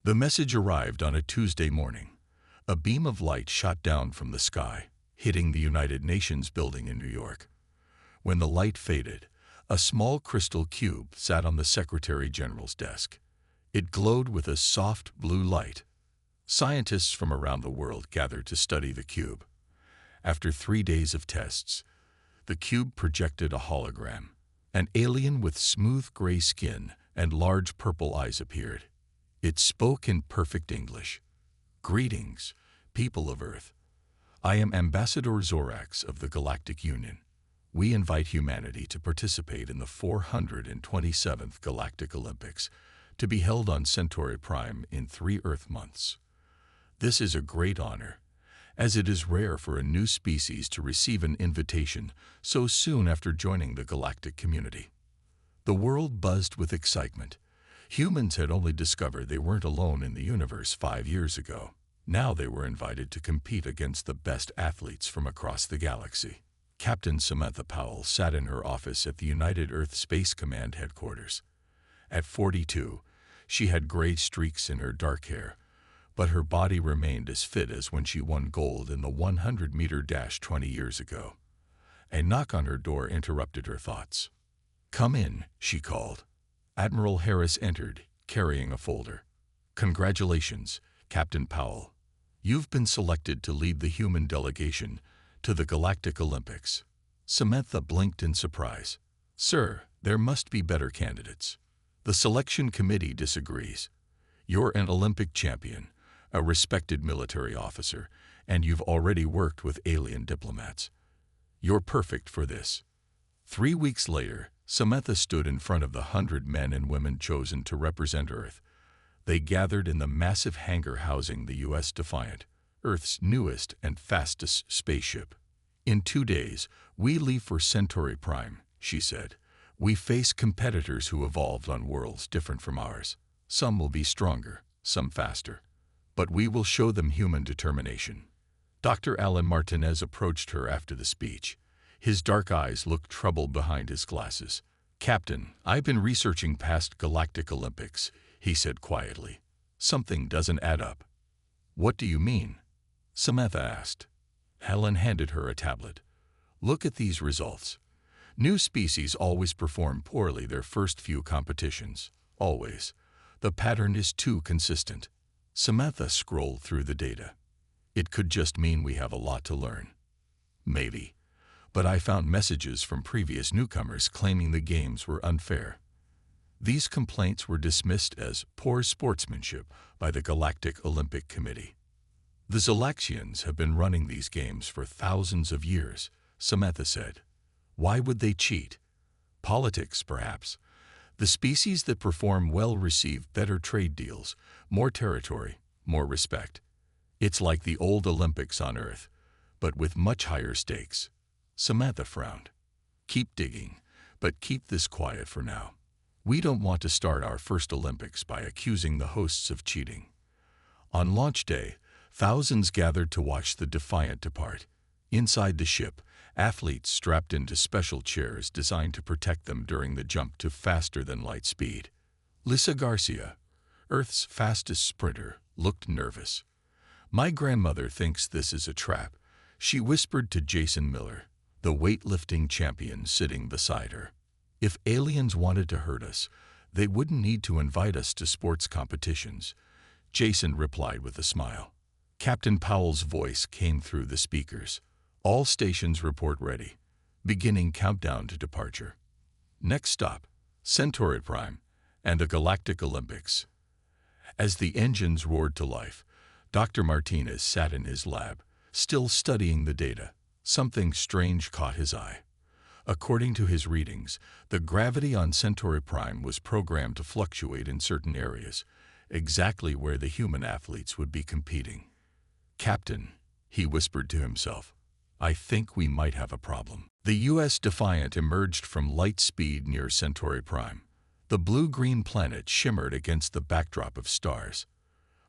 The message arrived on a Tuesday morning. A beam of light shot down from the sky, hitting the United Nations building in New York. When the light faded, a small crystal cube sat on the Secretary General's desk. It glowed with a soft blue light. Scientists from around the world gathered to study the cube. After 3 days of tests, the cube projected a hologram. An alien with smooth gray skin and large purple eyes appeared. It spoke in perfect English. "Greetings, people of Earth. I am Ambassador Zorax of the Galactic Union. We invite humanity to participate in the 427th Galactic Olympics, to be held on Centauri Prime in 3 Earth months. This is a great honor, as it is rare for a new species to receive an invitation so soon after joining the galactic community." The world buzzed with excitement. Humans had only discovered they weren't alone in the universe 5 years ago. Now they were invited to compete against the best athletes from across the galaxy. Captain Samantha Powell sat in her office at the United Earth Space Command headquarters. At 42, she had gray streaks in her dark hair, but her body remained as fit as when she won gold in the 100-meter dash 20 years ago. A knock on her door interrupted her thoughts. "Come in," she called. Admiral Harris entered, carrying a folder. "Congratulations, Captain Powell. You've been selected to lead the human delegation to the Galactic Olympics." Samantha blinked in surprise. "Sir, there must be better candidates. The selection committee disagrees. You're an Olympic champion, a respected military officer, and you've already worked with alien diplomats. You're perfect for this." 3 weeks later, Samantha stood in front of the 100 men and women chosen to represent Earth. They gathered in the massive hangar housing the U.S. Defiant, Earth's newest and fastest spaceship. "In 2 days, we leave for Centauri Prime," she said. "We face competitors who evolved on worlds different from ours. Some will be stronger, some faster. But we will show them human determination." Dr. Alan Martinez approached her after the speech. His dark eyes looked troubled behind his glasses. "Captain, I've been researching past Galactic Olympics," he said quietly. "Something doesn't add up." "What do you mean?" Samantha asked. Helen handed her a tablet. "Look at these results. New species always perform poorly their first few competitions. Always. The pattern is too consistent." Samantha scrolled through the data. "It could just mean we have a lot to learn." "Maybe. But I found messages from previous newcomers claiming the games were unfair." These complaints were dismissed as poor sportsmanship by the Galactic Olympic Committee. "The Zalaxians have been running these games for thousands of years," Samantha said. "Why would they cheat? Politics, perhaps. The species that perform well receive better trade deals, more territory, more respect. It's like the old Olympics on Earth, but with much higher stakes." Samantha frowned. "Keep digging, but keep this quiet for now. We don't want to start our first Olympics by accusing the hosts of cheating." On launch day, thousands gathered to watch the Defiant depart. Inside the ship, athletes strapped into special chairs designed to protect them during the jump to faster-than-light speed. Lisa Garcia, Earth's fastest sprinter, looked nervous. "My grandmother thinks this is a trap," she whispered to Jason Miller, the weightlifting champion sitting beside her. "If aliens wanted to hurt us, they wouldn't need to invite us to sports competitions," Jason replied with a smile. Captain Powell's voice came through the speakers. "All stations report ready. Beginning countdown to departure. Next stop, Centauri Prime and the Galactic Olympics." As the engines roared to life, Dr. Martinez sat in his lab, still studying the data. Something strange caught his eye. According to his readings, the gravity on Centauri Prime was programmed to fluctuate in certain areas, exactly where the human athletes would be competing. "Captain," he whispered to himself, "I think we might have a problem." The U.S. Defiant emerged from light speed near Centauri Prime. The blue-green planet shimmered against the backdrop of stars.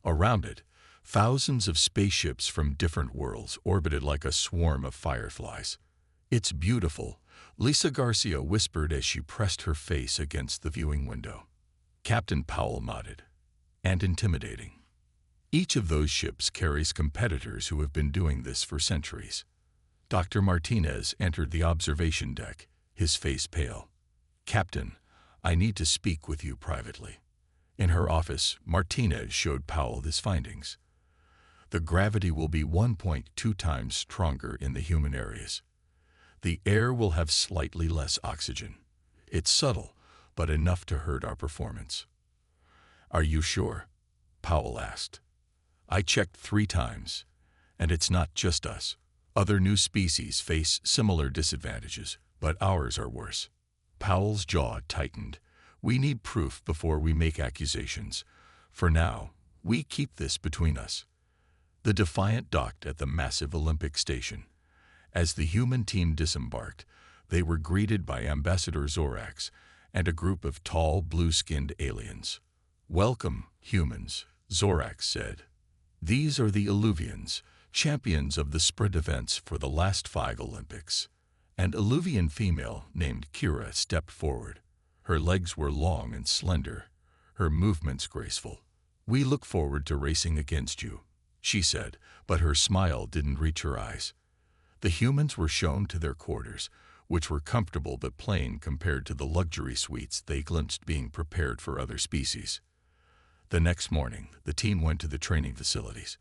Around it, thousands of spaceships from different worlds orbited like a swarm of fireflies. "It's beautiful," Lisa Garcia whispered as she pressed her face against the viewing window. Captain Powell nodded. and intimidating. Each of those ships carries competitors who have been doing this for centuries. Dr. Martinez entered the observation deck, his face pale. "Captain, I need to speak with you privately." In her office, Martinez showed Powell his findings. The gravity will be 1.2 times stronger in the human areas. The air will have slightly less oxygen. It's subtle, but enough to hurt our performance. "Are you sure?" Powell asked. "I checked 3 times, and it's not just us. Other new species face similar disadvantages, but ours are worse." Powell's jaw tightened. "We need proof before we make accusations. For now, we keep this between us." The Defiant docked at the massive Olympic station. As the human team disembarked, they were greeted by Ambassador Zorax and a group of tall, blue-skinned aliens. "Welcome, humans," Zorax said. "These are the Illuvians, champions of the sprint events for the last 5 Olympics." An Illuvian female named Kira stepped forward. Her legs were long and slender, her movements graceful. "We look forward to racing against you," she said, but her smile didn't reach her eyes. The humans were shown to their quarters, which were comfortable but plain compared to the luxury suites they glimpsed being prepared for other species. The next morning, the team went to the training facilities.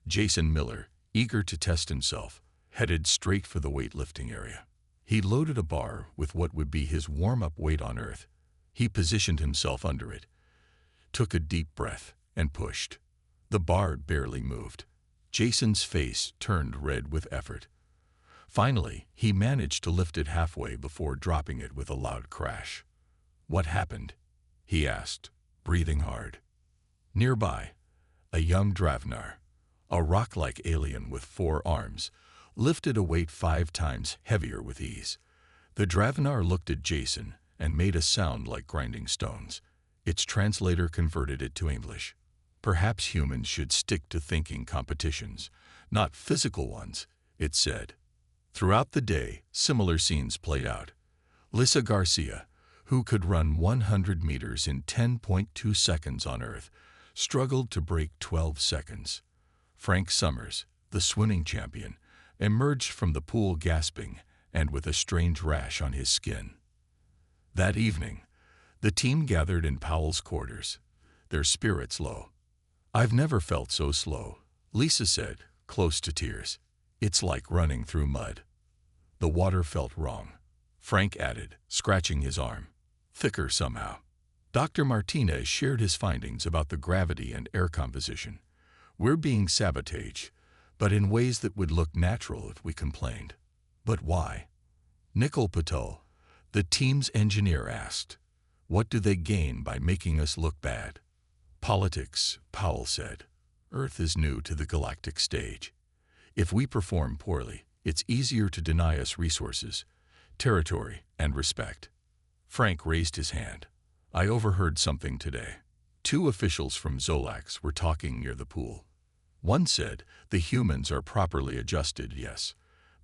Jason Miller, eager to test himself, headed straight for the weightlifting area. He loaded a bar with what would be his warm-up weight on Earth. He positioned himself under it, took a deep breath, and pushed. The bar barely moved. Jason's face turned red with effort. Finally, he managed to lift it halfway before dropping it with a loud crash. "What happened?" he asked, breathing hard. Nearby, a young Dravnar, a rock-like alien with 4 arms, lifted a weight 5 times heavier with ease. The Dravnar looked at Jason and made a sound like grinding stones. Its translator converted it to English. "Perhaps humans should stick to thinking competitions, not physical ones," it said. Throughout the day, similar scenes played out. Lisa Garcia, who could run 100 meters in 10.2 seconds on Earth, struggled to break 12 seconds. Frank Summers, the swimming champion, emerged from the pool gasping and with a strange rash on his skin. That evening, the team gathered in Powell's quarters, their spirits low. "I've never felt so slow," Lisa said, close to tears. "It's like running through mud." "The water felt wrong," Frank added, scratching his arm. "Thicker somehow." Dr. Martinez shared his findings about the gravity and air composition. "We're being sabotaged, but in ways that would look natural if we complained." "But why?" Nicole Patel, the team's engineer, asked. "What do they gain by making us look bad?" "Politics," Powell said. "Earth is new to the galactic stage. If we perform poorly, it's easier to deny us resources, territory, and respect." Frank raised his hand. "I overheard something today." 2 officials from Zolax were talking near the pool. One said, "The humans are properly adjusted, yes."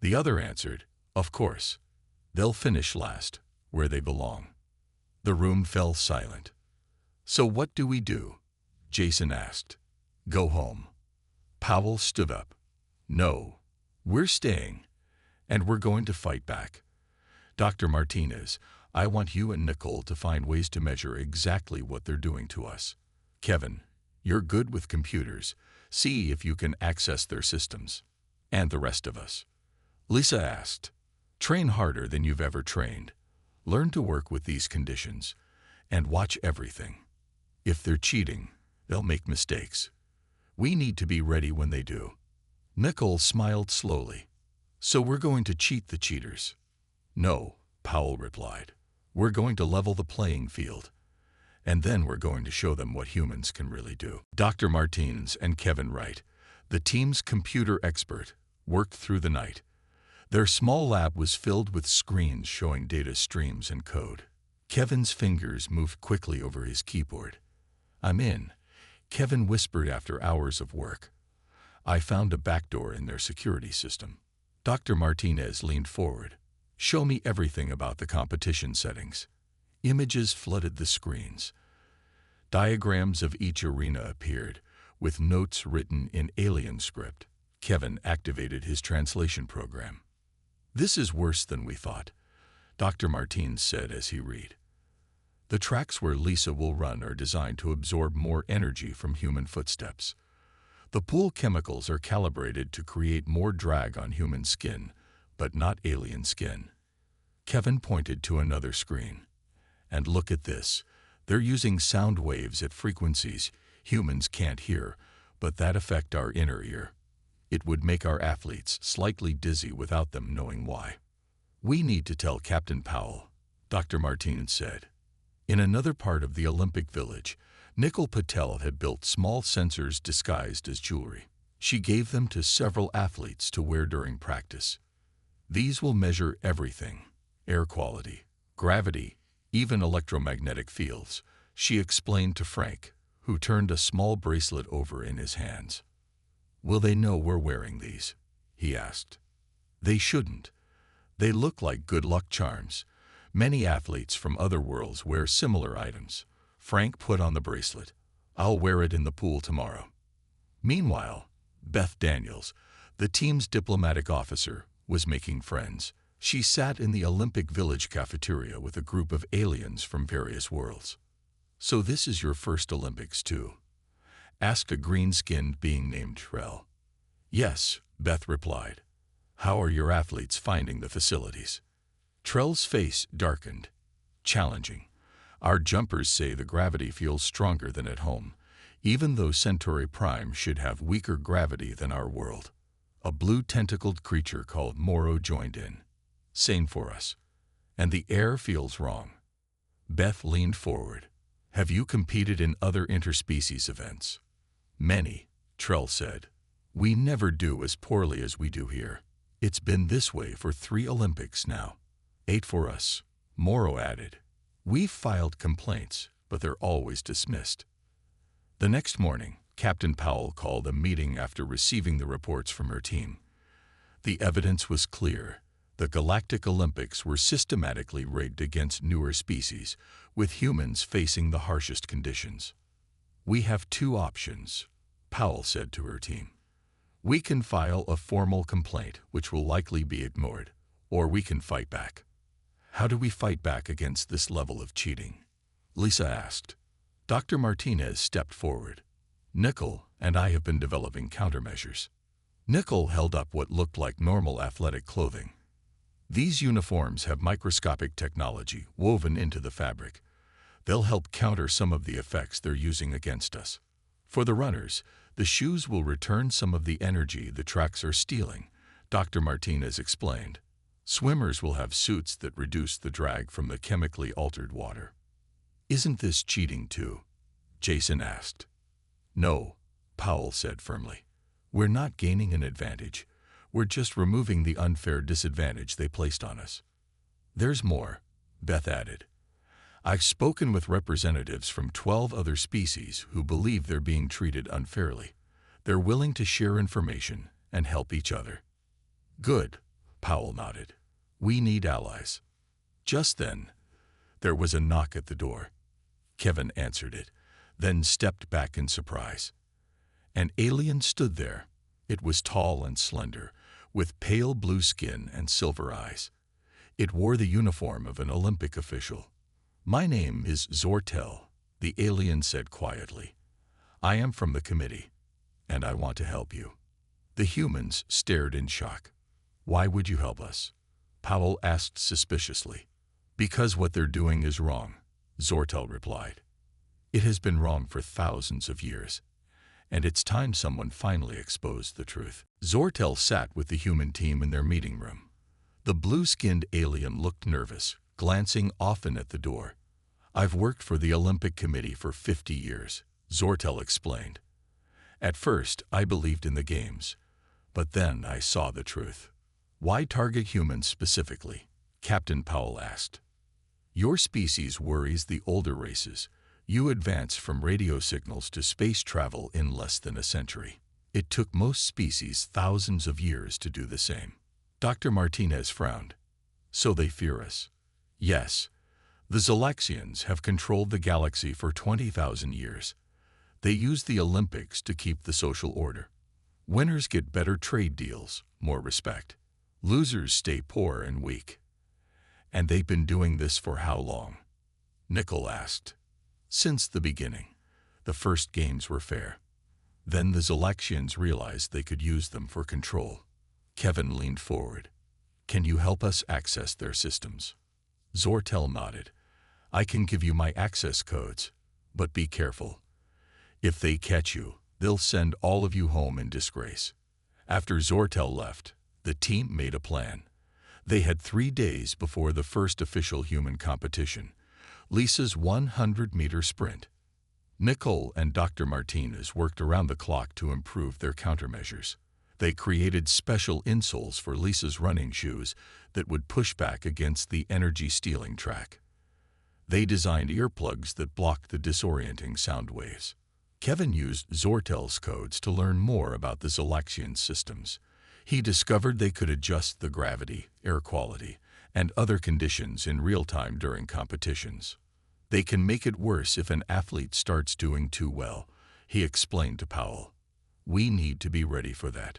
The other answered, "Of course. They'll finish last, where they belong." The room fell silent. "So what do we do?" Jason asked. "Go home." Powell stood up. "No, we're staying, and we're going to fight back. Dr. Martinez, I want you and Nicole to find ways to measure exactly what they're doing to us. Kevin, you're good with computers. See if you can access their systems. And the rest of us." Lisa asked, "Train harder than you've ever trained. Learn to work with these conditions, and watch everything. If they're cheating, they'll make mistakes. We need to be ready when they do." Nicole smiled slowly. "So we're going to cheat the cheaters?" "No," Powell replied. "We're going to level the playing field, and then we're going to show them what humans can really do." Dr. Martinez and Kevin Wright, the team's computer expert, worked through the night. Their small lab was filled with screens showing data streams and code. Kevin's fingers moved quickly over his keyboard. "I'm in," Kevin whispered after hours of work. "I found a backdoor in their security system." Dr. Martinez leaned forward. "Show me everything about the competition settings." Images flooded the screens. Diagrams of each arena appeared, with notes written in alien script. Kevin activated his translation program. "This is worse than we thought," Dr. Martins said as he read. "The tracks where Lisa will run are designed to absorb more energy from human footsteps. The pool chemicals are calibrated to create more drag on human skin, but not alien skin." Kevin pointed to another screen. "And look at this. They're using sound waves at frequencies humans can't hear, but that affect our inner ear. It would make our athletes slightly dizzy without them knowing why." "We need to tell Captain Powell," Dr. Martinez said. In another part of the Olympic Village, Nicole Patel had built small sensors disguised as jewelry. She gave them to several athletes to wear during practice. "These will measure everything: air quality, gravity, even electromagnetic fields," she explained to Frank, who turned a small bracelet over in his hands. "Will they know we're wearing these?" he asked. "They shouldn't. They look like good luck charms. Many athletes from other worlds wear similar items." Frank put on the bracelet. "I'll wear it in the pool tomorrow." Meanwhile, Beth Daniels, the team's diplomatic officer, was making friends. She sat in the Olympic Village cafeteria with a group of aliens from various worlds. "So this is your first Olympics too?" asked a green-skinned being named Trell. "Yes," Beth replied. "How are your athletes finding the facilities?" Trell's face darkened. "Challenging. Our jumpers say the gravity feels stronger than at home, even though Centauri Prime should have weaker gravity than our world." A blue tentacled creature called Moro joined in. "Same for us. And the air feels wrong." Beth leaned forward. "Have you competed in other interspecies events?" "Many," Trell said. "We never do as poorly as we do here. It's been this way for 3 Olympics now." "8 for us," Moro added. "We've filed complaints, but they're always dismissed." The next morning, Captain Powell called a meeting after receiving the reports from her team. The evidence was clear. The Galactic Olympics were systematically rigged against newer species, with humans facing the harshest conditions. "We have 2 options," Powell said to her team. "We can file a formal complaint, which will likely be ignored, or we can fight back." "How do we fight back against this level of cheating?" Lisa asked. Dr. Martinez stepped forward. "Nicole and I have been developing countermeasures." Nicole held up what looked like normal athletic clothing. "These uniforms have microscopic technology woven into the fabric. They'll help counter some of the effects they're using against us. For the runners, the shoes will return some of the energy the tracks are stealing," Dr. Martinez explained. "Swimmers will have suits that reduce the drag from the chemically altered water." "Isn't this cheating too?" Jason asked. "No," Powell said firmly. "We're not gaining an advantage. We're just removing the unfair disadvantage they placed on us." "There's more," Beth added. "I've spoken with representatives from 12 other species who believe they're being treated unfairly. They're willing to share information and help each other." "Good," Powell nodded. "We need allies." Just then, there was a knock at the door. Kevin answered it, then stepped back in surprise. An alien stood there. It was tall and slender, with pale blue skin and silver eyes. It wore the uniform of an Olympic official. "My name is Zortel," the alien said quietly. "I am from the committee, and I want to help you." The humans stared in shock. "Why would you help us?" Powell asked suspiciously. "Because what they're doing is wrong," Zortel replied. "It has been wrong for thousands of years, and it's time someone finally exposed the truth." Zortel sat with the human team in their meeting room. The blue-skinned alien looked nervous, glancing often at the door. "I've worked for the Olympic Committee for 50 years, Zortel explained. "At first, I believed in the games, but then I saw the truth." "Why target humans specifically?" Captain Powell asked. "Your species worries the older races. You advance from radio signals to space travel in less than a century. It took most species thousands of years to do the same." Dr. Martinez frowned. "So they fear us?" "Yes. The Zalaxians have controlled the galaxy for 20,000 years. They use the Olympics to keep the social order. Winners get better trade deals, more respect. Losers stay poor and weak. And they've been doing this for how long? Nickel asked. Since the beginning. The first games were fair. Then the Zalaxians realized they could use them for control. Kevin leaned forward. Can you help us access their systems? Zortel nodded. I can give you my access codes, but be careful. If they catch you, they'll send all of you home in disgrace. After Zortel left, the team made a plan. They had 3 days before the first official human competition, Lisa's 100-meter sprint. Nicole and Dr. Martinez worked around the clock to improve their countermeasures. They created special insoles for Lisa's running shoes that would push back against the energy-stealing track. They designed earplugs that blocked the disorienting sound waves. Kevin used Zortel's codes to learn more about the Zalaxian systems. He discovered they could adjust the gravity, air quality, and other conditions in real time during competitions. They can make it worse if an athlete starts doing too well, he explained to Powell. We need to be ready for that.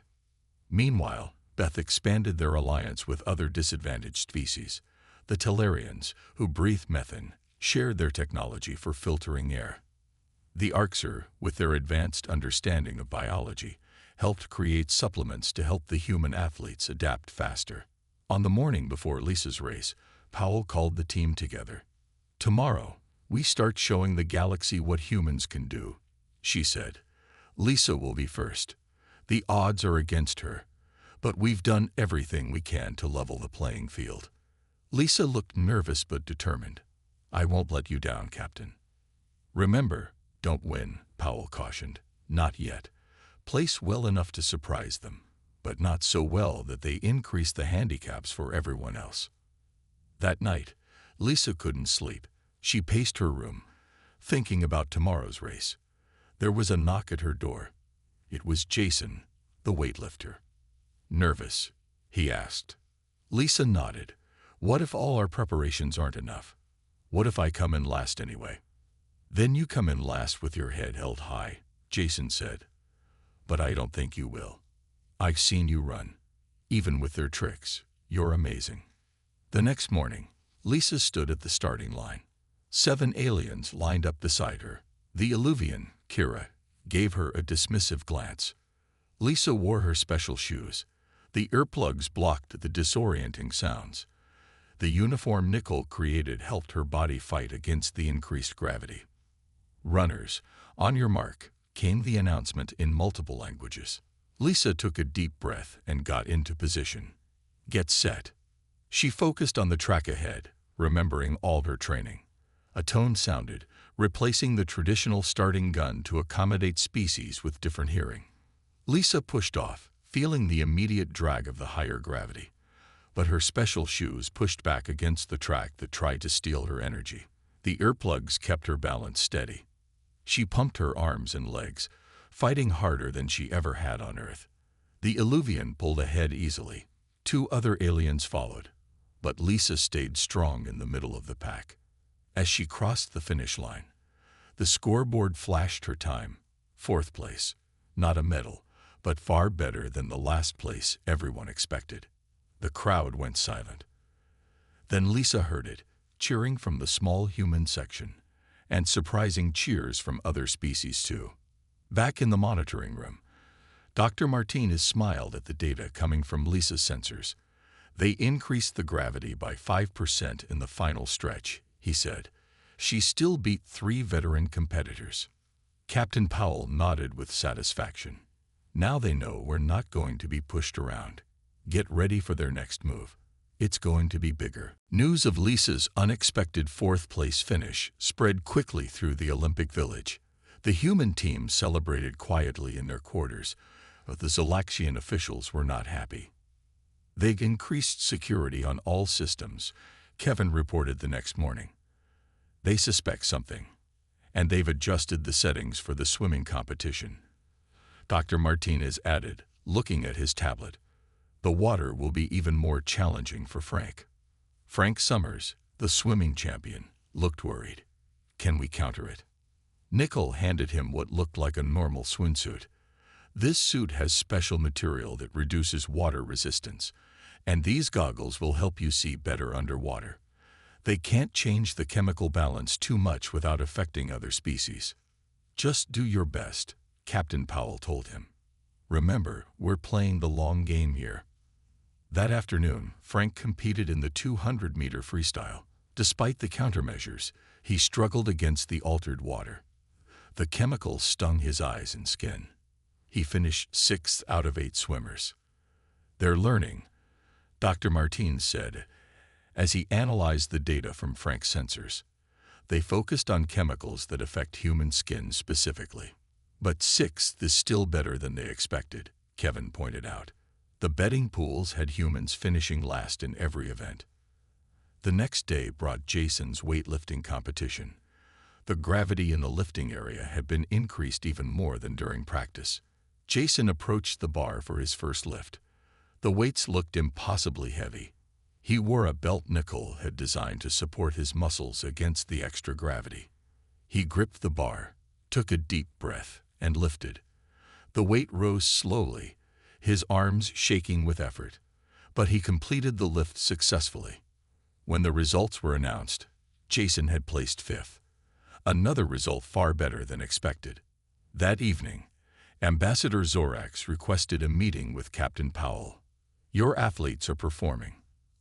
Meanwhile, Beth expanded their alliance with other disadvantaged species. The Tellarians, who breathe methane, shared their technology for filtering air. The Arxer, with their advanced understanding of biology, helped create supplements to help the human athletes adapt faster. On the morning before Lisa's race, Powell called the team together. Tomorrow, we start showing the galaxy what humans can do, she said. Lisa will be first. The odds are against her, but we've done everything we can to level the playing field. Lisa looked nervous but determined. I won't let you down, Captain. Remember, don't win, Powell cautioned. Not yet. Place well enough to surprise them, but not so well that they increase the handicaps for everyone else. That night, Lisa couldn't sleep. She paced her room, thinking about tomorrow's race. There was a knock at her door. It was Jason, the weightlifter. Nervous? He asked. Lisa nodded. What if all our preparations aren't enough? What if I come in last anyway? Then you come in last with your head held high, Jason said. But I don't think you will. I've seen you run. Even with their tricks, you're amazing. The next morning, Lisa stood at the starting line. 7 aliens lined up beside her. The Illuvian, Kira, gave her a dismissive glance. Lisa wore her special shoes. The earplugs blocked the disorienting sounds. The uniform Nicole created helped her body fight against the increased gravity. Runners, on your mark, came the announcement in multiple languages. Lisa took a deep breath and got into position. Get set. She focused on the track ahead, remembering all her training. A tone sounded, replacing the traditional starting gun to accommodate species with different hearing. Lisa pushed off, feeling the immediate drag of the higher gravity. But her special shoes pushed back against the track that tried to steal her energy. The earplugs kept her balance steady. She pumped her arms and legs, fighting harder than she ever had on Earth. The Illuvian pulled ahead easily. 2 other aliens followed, but Lisa stayed strong in the middle of the pack. As she crossed the finish line, the scoreboard flashed her time. 4th place. Not a medal, but far better than the last place everyone expected. The crowd went silent. Then Lisa heard it, cheering from the small human section, and surprising cheers from other species too. Back in the monitoring room, Dr. Martinez smiled at the data coming from Lisa's sensors. They increased the gravity by 5% in the final stretch, he said. She still beat 3 veteran competitors. Captain Powell nodded with satisfaction. Now they know we're not going to be pushed around. Get ready for their next move. It's going to be bigger. News of Lisa's unexpected 4th-place finish spread quickly through the Olympic Village. The human team celebrated quietly in their quarters, but the Zalaxian officials were not happy. They'd increased security on all systems, Kevin reported the next morning. They suspect something, and they've adjusted the settings for the swimming competition. Dr. Martinez added, looking at his tablet. The water will be even more challenging for Frank. Frank Summers, the swimming champion, looked worried. Can we counter it? Nickel handed him what looked like a normal swimsuit. This suit has special material that reduces water resistance, and these goggles will help you see better underwater. They can't change the chemical balance too much without affecting other species. Just do your best, Captain Powell told him. Remember, we're playing the long game here. That afternoon, Frank competed in the 200-meter freestyle. Despite the countermeasures, he struggled against the altered water. The chemicals stung his eyes and skin. He finished 6th out of 8 swimmers. They're learning, Dr. Martins said, as he analyzed the data from Frank's sensors. They focused on chemicals that affect human skin specifically. But 6th is still better than they expected, Kevin pointed out. The betting pools had humans finishing last in every event. The next day brought Jason's weightlifting competition. The gravity in the lifting area had been increased even more than during practice. Jason approached the bar for his first lift. The weights looked impossibly heavy. He wore a belt Nickel had designed to support his muscles against the extra gravity. He gripped the bar, took a deep breath, and lifted. The weight rose slowly, his arms shaking with effort, but he completed the lift successfully. When the results were announced, Jason had placed 5th, another result far better than expected. That evening, Ambassador Zorax requested a meeting with Captain Powell. Your athletes are performing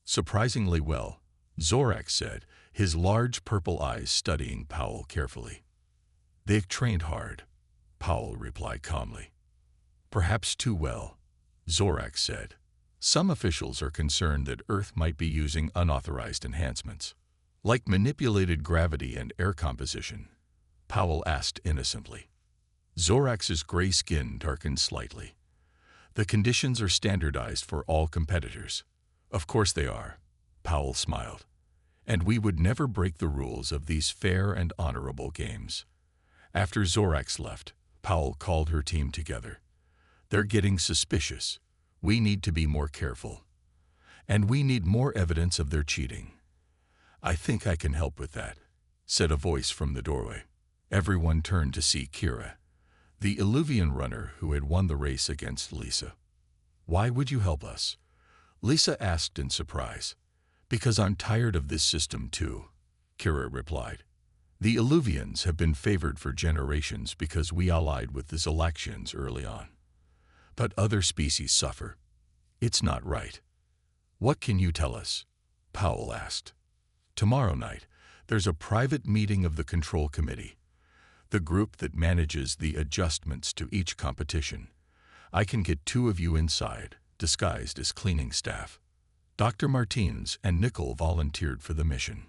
surprisingly well, Zorax said, his large purple eyes studying Powell carefully. They've trained hard, Powell replied calmly. Perhaps too well, Zorax said. Some officials are concerned that Earth might be using unauthorized enhancements, like manipulated gravity and air composition, Powell asked innocently. Zorax's gray skin darkened slightly. The conditions are standardized for all competitors. Of course they are, Powell smiled. And we would never break the rules of these fair and honorable games. After Zorax left, Powell called her team together. They're getting suspicious. We need to be more careful. And we need more evidence of their cheating. I think I can help with that, said a voice from the doorway. Everyone turned to see Kira, the Illuvian runner who had won the race against Lisa. Why would you help us? Lisa asked in surprise. Because I'm tired of this system too, Kira replied. The Illuvians have been favored for generations because we allied with the Zalaxians early on. But other species suffer. It's not right. What can you tell us? Powell asked. Tomorrow night, there's a private meeting of the Control Committee, the group that manages the adjustments to each competition. I can get 2 of you inside, disguised as cleaning staff. Dr. Martins and Nickel volunteered for the mission.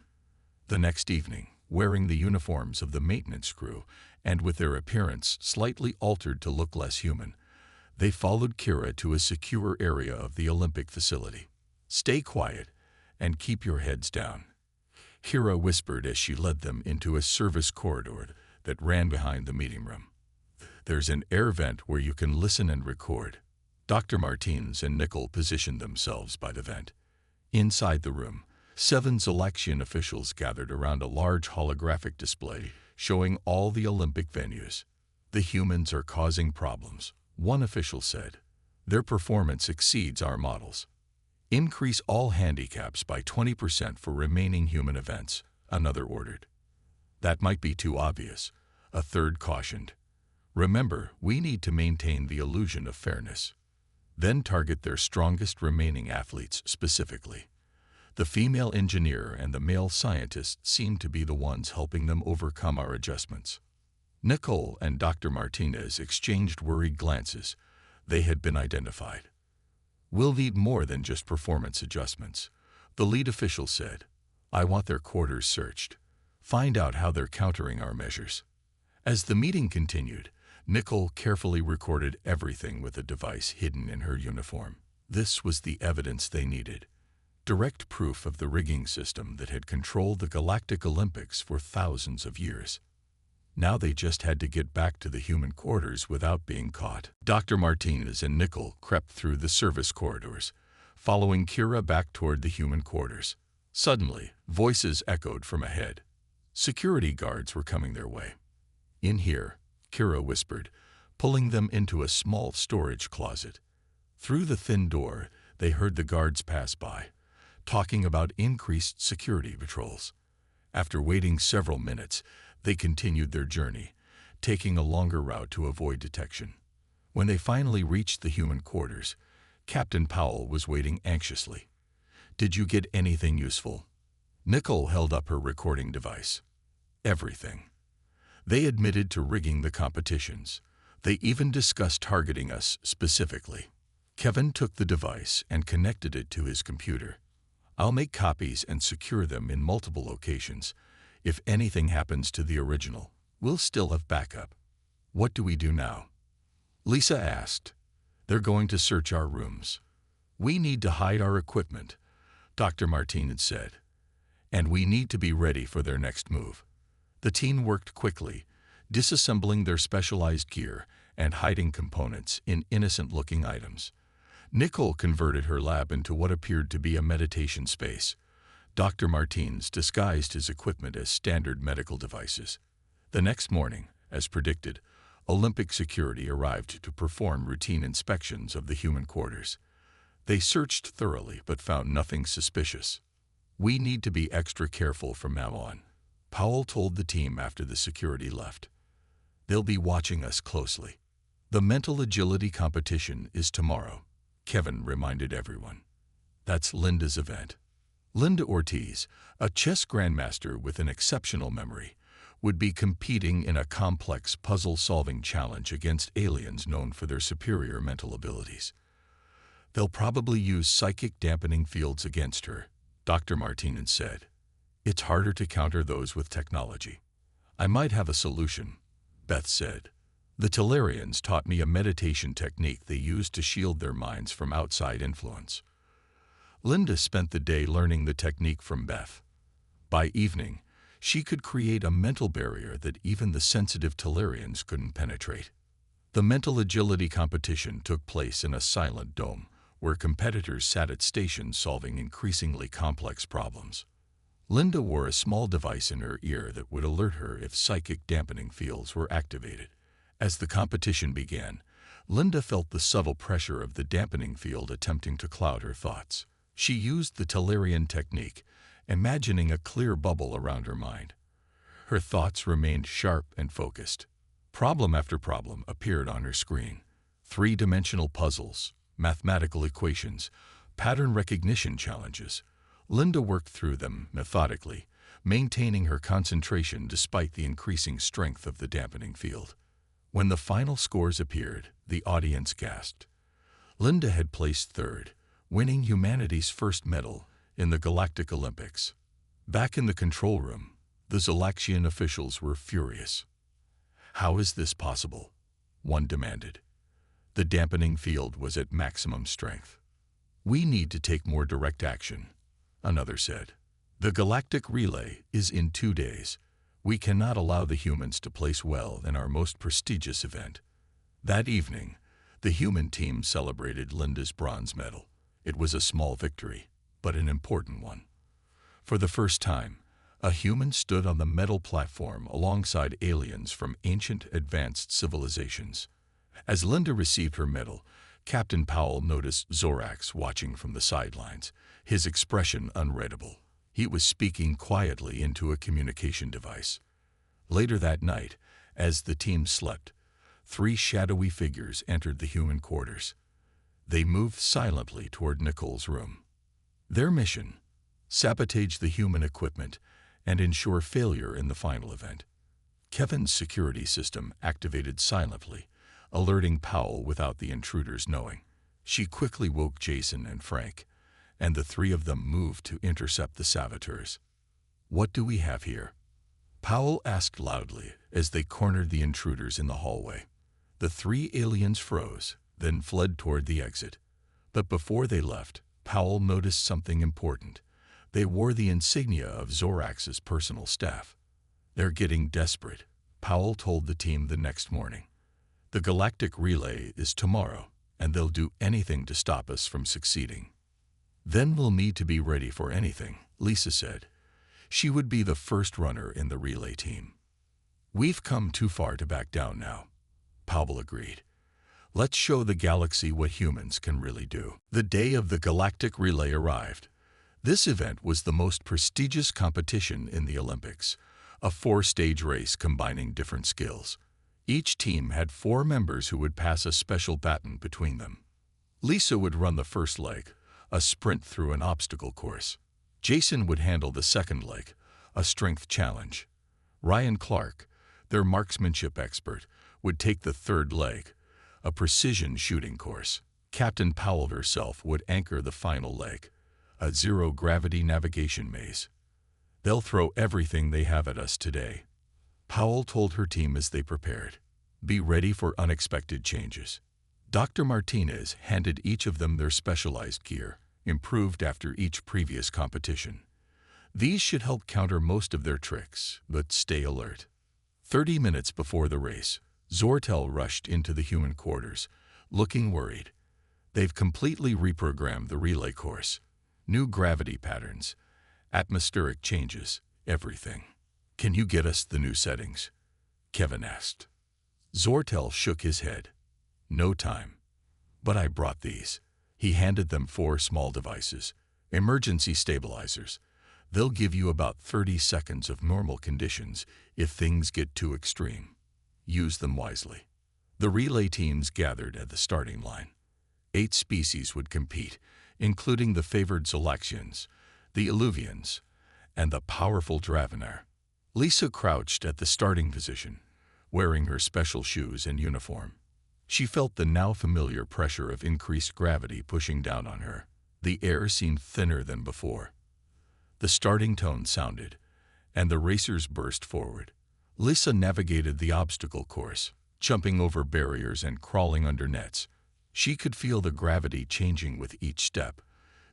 The next evening, wearing the uniforms of the maintenance crew and with their appearance slightly altered to look less human, they followed Kira to a secure area of the Olympic facility. Stay quiet and keep your heads down, Kira whispered as she led them into a service corridor that ran behind the meeting room. There's an air vent where you can listen and record. Dr. Martins and Nickel positioned themselves by the vent. Inside the room, 7 Zalaxian officials gathered around a large holographic display showing all the Olympic venues. The humans are causing problems, one official said. Their performance exceeds our models. Increase all handicaps by 20% for remaining human events, another ordered. That might be too obvious, a third cautioned. Remember, we need to maintain the illusion of fairness. Then target their strongest remaining athletes specifically. The female engineer and the male scientist seem to be the ones helping them overcome our adjustments. Nicole and Dr. Martinez exchanged worried glances. They had been identified. We'll need more than just performance adjustments, the lead official said. I want their quarters searched. Find out how they're countering our measures. As the meeting continued, Nicole carefully recorded everything with a device hidden in her uniform. This was the evidence they needed. Direct proof of the rigging system that had controlled the Galactic Olympics for thousands of years. Now they just had to get back to the human quarters without being caught. Dr. Martinez and Nickel crept through the service corridors, following Kira back toward the human quarters. Suddenly, voices echoed from ahead. Security guards were coming their way. "In here," Kira whispered, pulling them into a small storage closet. Through the thin door, they heard the guards pass by, talking about increased security patrols. After waiting several minutes, they continued their journey, taking a longer route to avoid detection. When they finally reached the human quarters, Captain Powell was waiting anxiously. "Did you get anything useful?" Nicole held up her recording device. "Everything." They admitted to rigging the competitions. They even discussed targeting us specifically. Kevin took the device and connected it to his computer. "I'll make copies and secure them in multiple locations. If anything happens to the original, we'll still have backup." "What do we do now?" Lisa asked. "They're going to search our rooms. We need to hide our equipment," Dr. Martinez said. "And we need to be ready for their next move." The team worked quickly, disassembling their specialized gear and hiding components in innocent-looking items. Nicole converted her lab into what appeared to be a meditation space. Dr. Martinez disguised his equipment as standard medical devices. The next morning, as predicted, Olympic security arrived to perform routine inspections of the human quarters. They searched thoroughly but found nothing suspicious. "We need to be extra careful from now on," Powell told the team after the security left. "They'll be watching us closely." "The mental agility competition is tomorrow," Kevin reminded everyone. "That's Linda's event." Linda Ortiz, a chess grandmaster with an exceptional memory, would be competing in a complex puzzle-solving challenge against aliens known for their superior mental abilities. "They'll probably use psychic dampening fields against her," Dr. Martinez said. "It's harder to counter those with technology." "I might have a solution," Beth said. "The Tellarians taught me a meditation technique they used to shield their minds from outside influence." Linda spent the day learning the technique from Beth. By evening, she could create a mental barrier that even the sensitive Tellarians couldn't penetrate. The mental agility competition took place in a silent dome, where competitors sat at stations solving increasingly complex problems. Linda wore a small device in her ear that would alert her if psychic dampening fields were activated. As the competition began, Linda felt the subtle pressure of the dampening field attempting to cloud her thoughts. She used the Tellarian technique, imagining a clear bubble around her mind. Her thoughts remained sharp and focused. Problem after problem appeared on her screen. Three-dimensional puzzles, mathematical equations, pattern recognition challenges. Linda worked through them methodically, maintaining her concentration despite the increasing strength of the dampening field. When the final scores appeared, the audience gasped. Linda had placed third, winning humanity's first medal in the Galactic Olympics. Back in the control room, the Zalaxian officials were furious. "How is this possible?" one demanded. "The dampening field was at maximum strength." "We need to take more direct action," another said. "The Galactic Relay is in 2 days. We cannot allow the humans to place well in our most prestigious event." That evening, the human team celebrated Linda's bronze medal. It was a small victory, but an important one. For the first time, a human stood on the medal platform alongside aliens from ancient advanced civilizations. As Linda received her medal, Captain Powell noticed Zorax watching from the sidelines, his expression unreadable. He was speaking quietly into a communication device. Later that night, as the team slept, 3 shadowy figures entered the human quarters. They moved silently toward Nicole's room. Their mission: sabotage the human equipment and ensure failure in the final event. Kevin's security system activated silently, alerting Powell without the intruders knowing. She quickly woke Jason and Frank, and the 3 of them moved to intercept the saboteurs. "What do we have here?" Powell asked loudly as they cornered the intruders in the hallway. The 3 aliens froze, then fled toward the exit. But before they left, Powell noticed something important. They wore the insignia of Zorax's personal staff. "They're getting desperate," Powell told the team the next morning. "The Galactic Relay is tomorrow, and they'll do anything to stop us from succeeding." "Then we'll need to be ready for anything," Lisa said. She would be the first runner in the relay team. "We've come too far to back down now," Powell agreed. "Let's show the galaxy what humans can really do." The day of the Galactic Relay arrived. This event was the most prestigious competition in the Olympics, a four-stage race combining different skills. Each team had 4 members who would pass a special baton between them. Lisa would run the first leg, a sprint through an obstacle course. Jason would handle the second leg, a strength challenge. Ryan Clark, their marksmanship expert, would take the third leg, a precision shooting course. Captain Powell herself would anchor the final leg, a zero-gravity navigation maze. "They'll throw everything they have at us today," Powell told her team as they prepared. "Be ready for unexpected changes." Dr. Martinez handed each of them their specialized gear, improved after each previous competition. These should help counter most of their tricks, but stay alert. 30 minutes before the race, Zortel rushed into the human quarters, looking worried. "They've completely reprogrammed the relay course. New gravity patterns, atmospheric changes, everything." "Can you get us the new settings?" Kevin asked. Zortel shook his head. "No time. But I brought these." He handed them 4 small devices, emergency stabilizers. "They'll give you about 30 seconds of normal conditions if things get too extreme. Use them wisely." The relay teams gathered at the starting line. 8 species would compete, including the favored Zolaxians, the Illuvians, and the powerful Dravenar. Lisa crouched at the starting position, wearing her special shoes and uniform. She felt the now familiar pressure of increased gravity pushing down on her. The air seemed thinner than before. The starting tone sounded, and the racers burst forward. Lisa navigated the obstacle course, jumping over barriers and crawling under nets. She could feel the gravity changing with each step,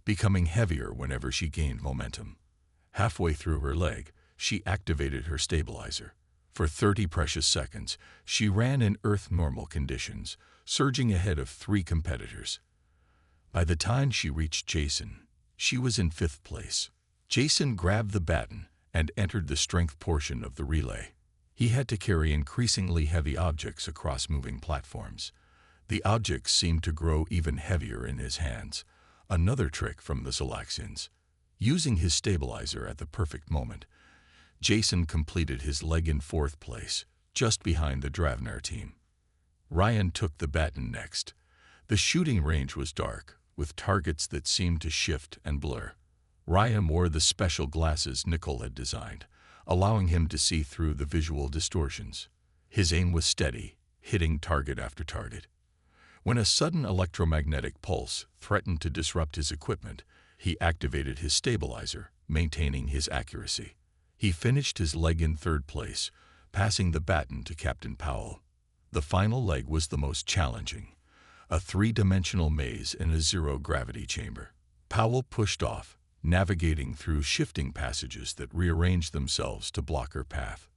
becoming heavier whenever she gained momentum. Halfway through her leg, she activated her stabilizer. For 30 precious seconds, she ran in Earth-normal conditions, surging ahead of 3 competitors. By the time she reached Jason, she was in 5th place. Jason grabbed the baton and entered the strength portion of the relay. He had to carry increasingly heavy objects across moving platforms. The objects seemed to grow even heavier in his hands, another trick from the Zolaxians. Using his stabilizer at the perfect moment, Jason completed his leg in 4th place, just behind the Dravenar team. Ryan took the baton next. The shooting range was dark, with targets that seemed to shift and blur. Ryan wore the special glasses Nicole had designed, allowing him to see through the visual distortions. His aim was steady, hitting target after target. When a sudden electromagnetic pulse threatened to disrupt his equipment, he activated his stabilizer, maintaining his accuracy. He finished his leg in 3rd place, passing the baton to Captain Powell. The final leg was the most challenging, a 3-dimensional maze in a zero-gravity chamber. Powell pushed off, navigating through shifting passages that rearranged themselves to block her path.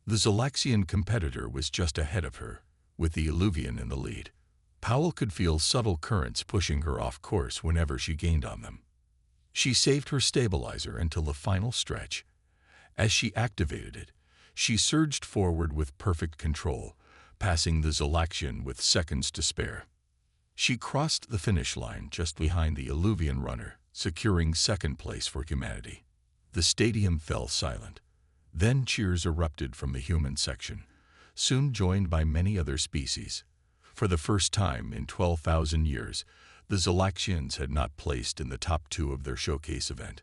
The Zolaxian competitor was just ahead of her, with the Illuvian in the lead. Powell could feel subtle currents pushing her off course whenever she gained on them. She saved her stabilizer until the final stretch. As she activated it, she surged forward with perfect control, passing the Zolaxian with seconds to spare. She crossed the finish line just behind the Illuvian runner, securing 2nd place for humanity. The stadium fell silent. Then cheers erupted from the human section, soon joined by many other species. For the first time in 12,000 years, the Zolaxians had not placed in the top 2 of their showcase event.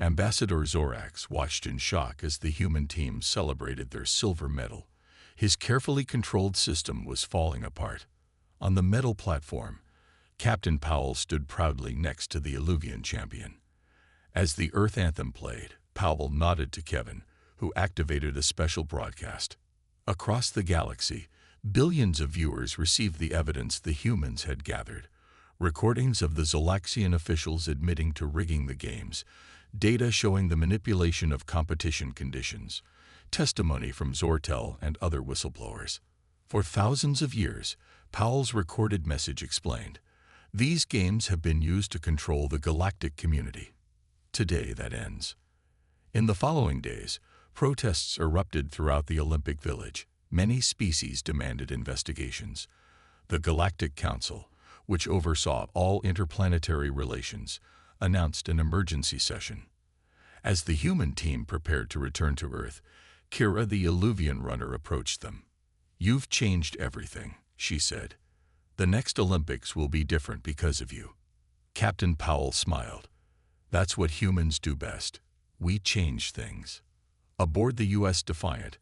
Ambassador Zorax watched in shock as the human team celebrated their silver medal. His carefully controlled system was falling apart. On the medal platform, Captain Powell stood proudly next to the Illuvian champion. As the Earth anthem played, Powell nodded to Kevin, who activated a special broadcast. Across the galaxy, billions of viewers received the evidence the humans had gathered. Recordings of the Zolaxian officials admitting to rigging the games, data showing the manipulation of competition conditions, testimony from Zortel and other whistleblowers. For thousands of years, Powell's recorded message explained, "These games have been used to control the galactic community. Today that ends. In the following days, protests erupted throughout the Olympic Village. Many species demanded investigations. The Galactic Council, which oversaw all interplanetary relations, announced an emergency session. As the human team prepared to return to Earth, Kira the Illuvian runner approached them. "You've changed everything," she said. "The next Olympics will be different because of you." Captain Powell smiled. "That's what humans do best. We change things." Aboard the U.S. Defiant,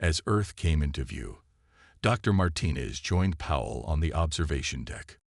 as Earth came into view, Dr. Martinez joined Powell on the observation deck.